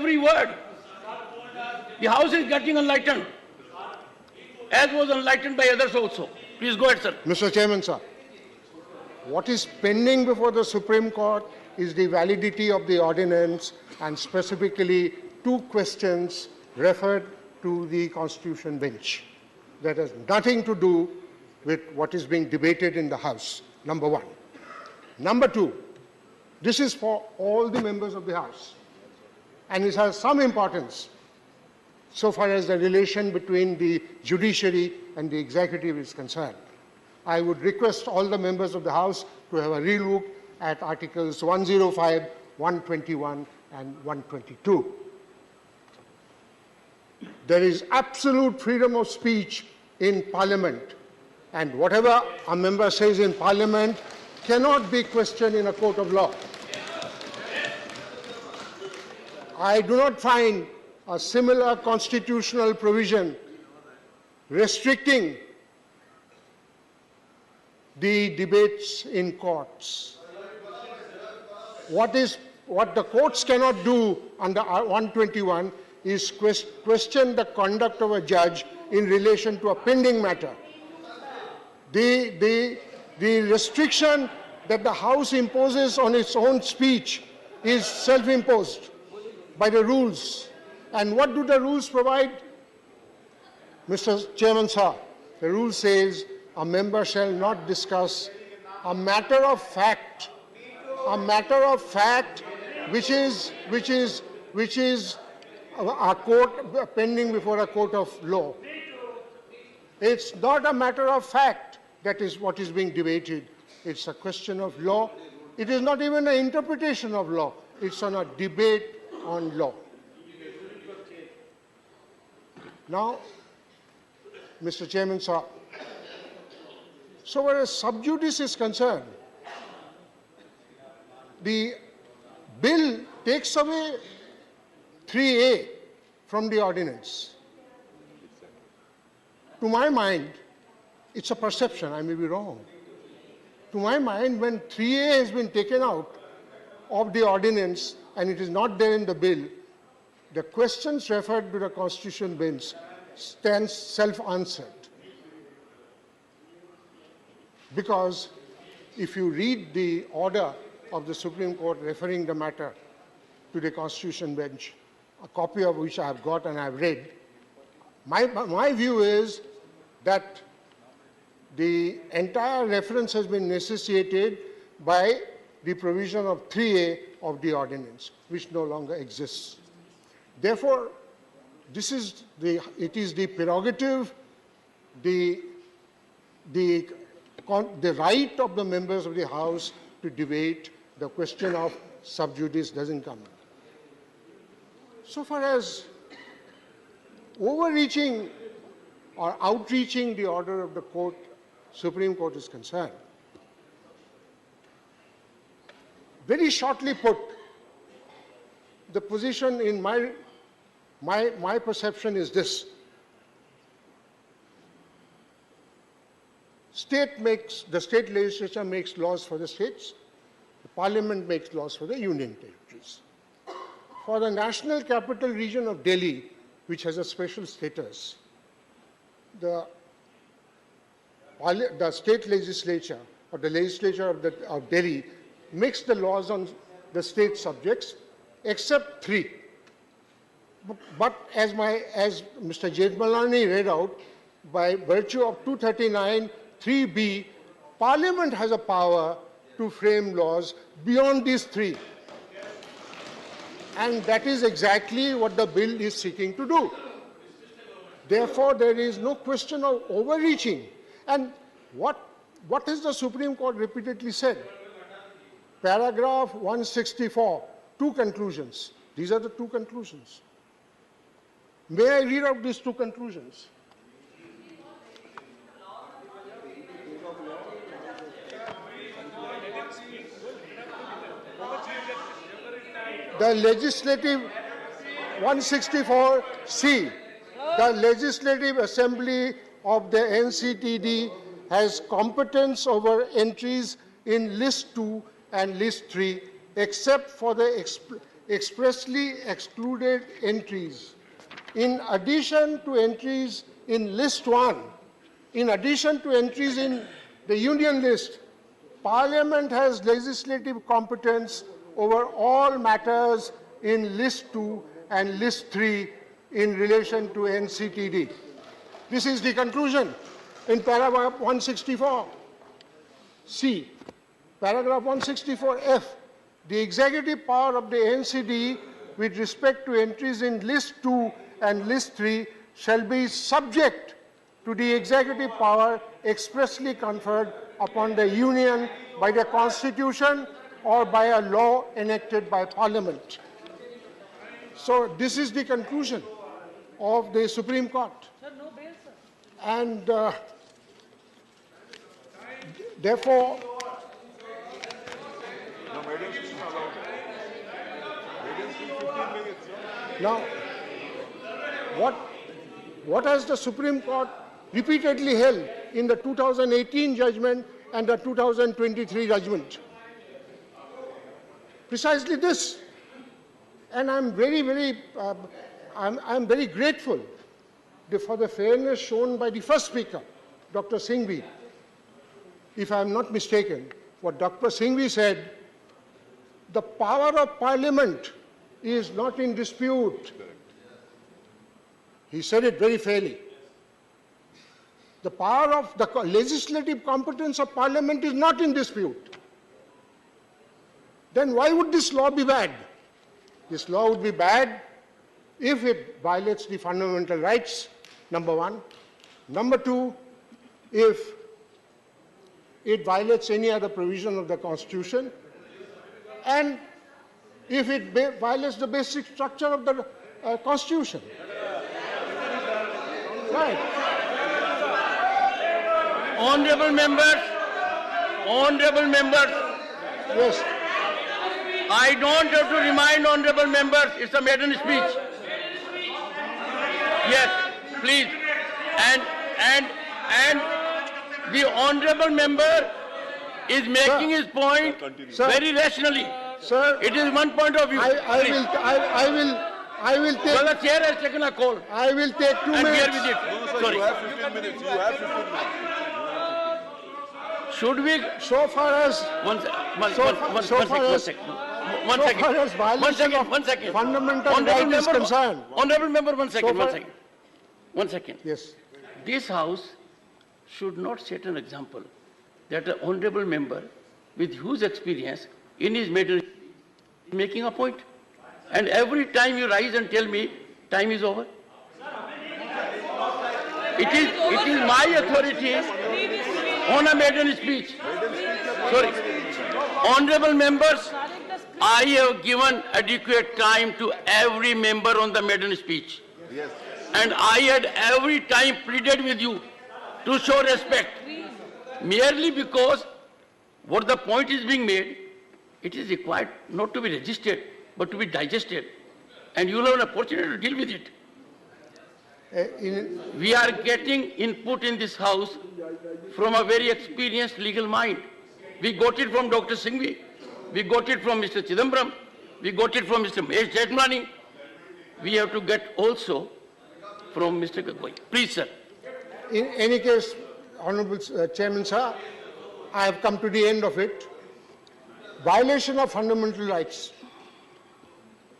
every word. The House is getting enlightened, as was enlightened by others also. Please go ahead, sir. Mr. Chairman, sir, what is pending before the Supreme Court is the validity of the ordinance and specifically two questions referred to the Constitution bench. That has nothing to do with what is being debated in the House, number one. Number two, this is for all the members of the House, and it has some importance so far as the relation between the judiciary and the executive is concerned. I would request all the members of the House to have a relook at Articles 105, 121, and 122. There is absolute freedom of speech in Parliament, and whatever a member says in Parliament cannot be questioned in a court of law. I do not find a similar constitutional provision restricting the debates in courts. What the courts cannot do under 121 is question the conduct of a judge in relation to a pending matter. The restriction that the House imposes on its own speech is self-imposed by the rules. And what do the rules provide? Mr. Chairman, sir, the rule says a member shall not discuss a matter of fact which is a court pending before a court of law. It's not a matter of fact that is what is being debated. It's a question of law. It is not even an interpretation of law. It's on a debate on law. Now, Mr. Chairman, sir, so where as sub judice is concerned, the bill takes away 3A from the ordinance. To my mind, it's a perception, I may be wrong. To my mind, when 3A has been taken out of the ordinance and it is not there in the bill, the questions referred to the Constitution bench stands self-answered. Because if you read the order of the Supreme Court referring the matter to the Constitution bench, a copy of which I have got and I have read, my view is that the entire reference has been necessitated by the provision of 3A of the ordinance, which no longer exists. Therefore, it is the prerogative, the right of the members of the House to debate. The question of sub judice doesn't come. So far as overreaching or outreaching the order of the court, Supreme Court is concerned, very shortly put, the position in my perception is this. The state legislature makes laws for the states, the parliament makes laws for the union territories. For the National Capital Region of Delhi, which has a special status, the state legislature or the legislature of Delhi makes the laws on the state subjects, except 3. But as Mr. Jethmalani read out, by virtue of 239 3B, Parliament has a power to frame laws beyond these 3. And that is exactly what the bill is seeking to do. Therefore, there is no question of overreaching. And what has the Supreme Court repeatedly said? Paragraph 164, 2 conclusions. These are the 2 conclusions. May I read out these 2 conclusions? The legislative 164C, the Legislative Assembly of the NCTD has competence over entries in List 2 and List 3, except for the expressly excluded entries. In addition to entries in List 1, in addition to entries in the Union List, Parliament has legislative competence over all matters in List 2 and List 3 in relation to NCTD. This is the conclusion in paragraph 164. C. Paragraph 164F. The executive power of the NCD with respect to entries in List 2 and List 3 shall be subject to the executive power expressly conferred upon the Union by the Constitution or by a law enacted by Parliament. So this is the conclusion of the Supreme Court. And therefore, now, what has the Supreme Court repeatedly held in the 2018 judgment and the 2023 judgment? Precisely this. And I'm very grateful for the fairness shown by the first speaker, Dr. Singhvi. If I'm not mistaken, what Dr. Singhvi said, the power of Parliament is not in dispute. He said it very fairly. The power of the legislative competence of Parliament is not in dispute. Then why would this law be bad? This law would be bad if it violates the fundamental rights, number one. Number two, if it violates any other provision of the Constitution, and if it violates the basic structure of the Constitution. Right. Honorable members, Yes. I don't have to remind honorable members, it's a maiden speech. Yes, please. And the honorable member is making his point Sir. very rationally. Sir, It is one point of view. I will take. Well, the chair has taken a call. I will take 2 And minutes. bear with it. Sir, Sorry. you have 15 minutes. You have 15 minutes. Should we? So far as One second. fundamental Honorable right is member, concerned. Honorable member, one So far- second. One second. Yes. This House should not set an example that an honorable member with huge experience in his matter is making a point. And every time you rise and tell me, time is over. It is my authority on a maiden speech. Sorry. Honorable members, I have given adequate time to every member on the maiden speech. Yes. And I had every time pleaded with you to show respect. Merely because what the point is being made, it is required not to be registered, but to be digested. And you will have an opportunity to deal with it. We are getting input in this House from a very experienced legal mind. We got it from Dr. Singhvi. We got it from Mr. Chidambaram. We got it from Mr. Mahesh Jethmalani. We have to get also from Mr. Gogoi. Please, sir. In any case, Honorable Chairman, sir, I have come to the end of it. Violation of fundamental rights.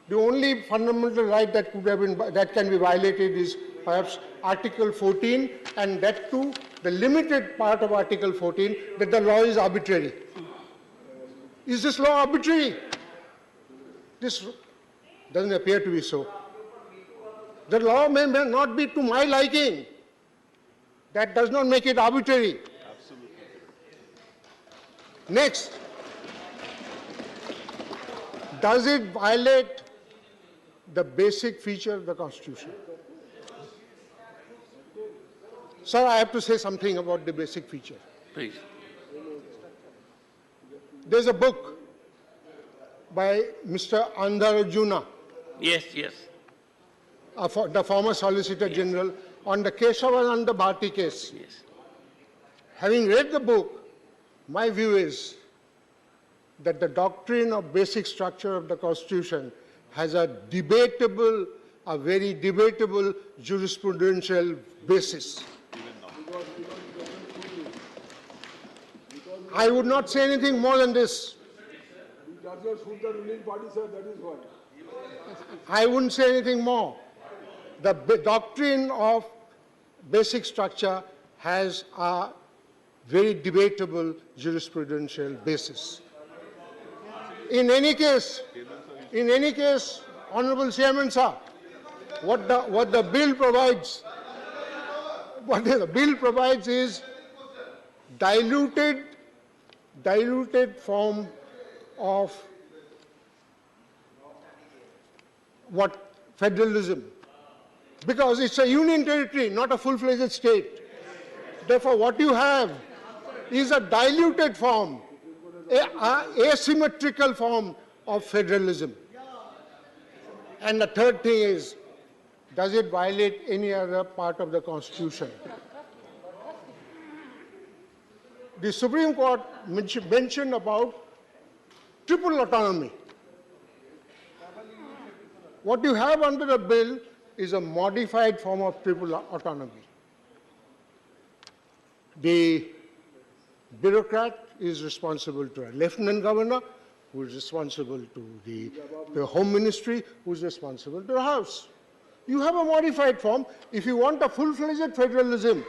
The only fundamental right that can be violated is perhaps Article 14, and that too, the limited part of Article 14, that the law is arbitrary. Is this law arbitrary? This doesn't appear to be so. The law may not be to my liking. That does not make it arbitrary. Absolutely. Next, does it violate the basic feature of the Constitution? Sir, I have to say something about the basic feature. Please. There's a book by Mr. Andarajuna, Yes. the former Solicitor General, on the Keshavananda Bharti case. Yes. Having read the book, my view is that the doctrine of basic structure of the Constitution has a very debatable jurisprudential basis. I would not say anything more than this. I wouldn't say anything more. The doctrine of basic structure has a very debatable jurisprudential basis. In any case, Honorable Chairman Sir, what the bill provides is diluted form of what federalism, because it's a union territory, not a full-fledged state. Therefore, what you have is a diluted form, asymmetrical form of federalism. And the third thing is, does it violate any other part of the Constitution? The Supreme Court mentioned about triple autonomy. What you have under the bill is a modified form of triple autonomy. The bureaucrat is responsible to a lieutenant governor, who is responsible to the Home Ministry, who is responsible to the House. You have a modified form. If you want a full-fledged federalism,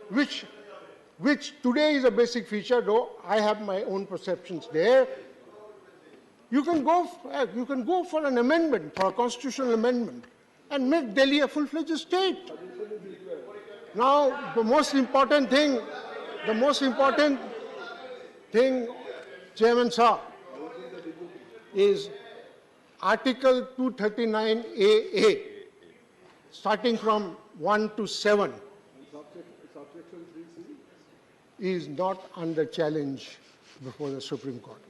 which today is a basic feature, though I have my own perceptions there, you can go for an amendment, for a constitutional amendment, and make Delhi a full-fledged state. Now, the most important thing, Chairman Sir, is Article 239AA, starting from 1 to 7, is not under challenge before the Supreme Court.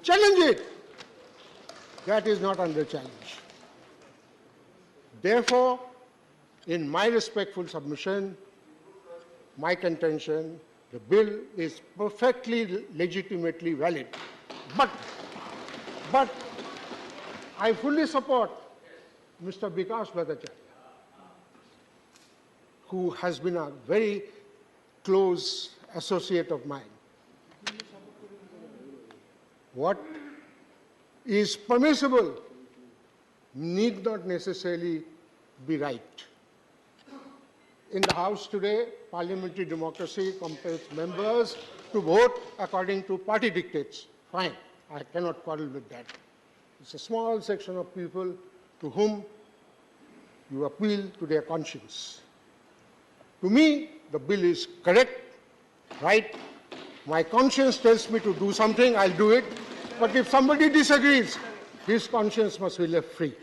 Challenge it. That is not under challenge. Therefore, in my respectful submission, my contention, the bill is perfectly legitimately valid. But I fully support Mr. Vikas Bhattacharya, who has been a very close associate of mine. What is permissible need not necessarily be right. In the House today, parliamentary democracy compels members to vote according to party dictates. Fine, I cannot quarrel with that. It's a small section of people to whom you appeal to their conscience. To me, the bill is correct, right. My conscience tells me to do something, I'll do it. But if somebody disagrees, his conscience must be left free.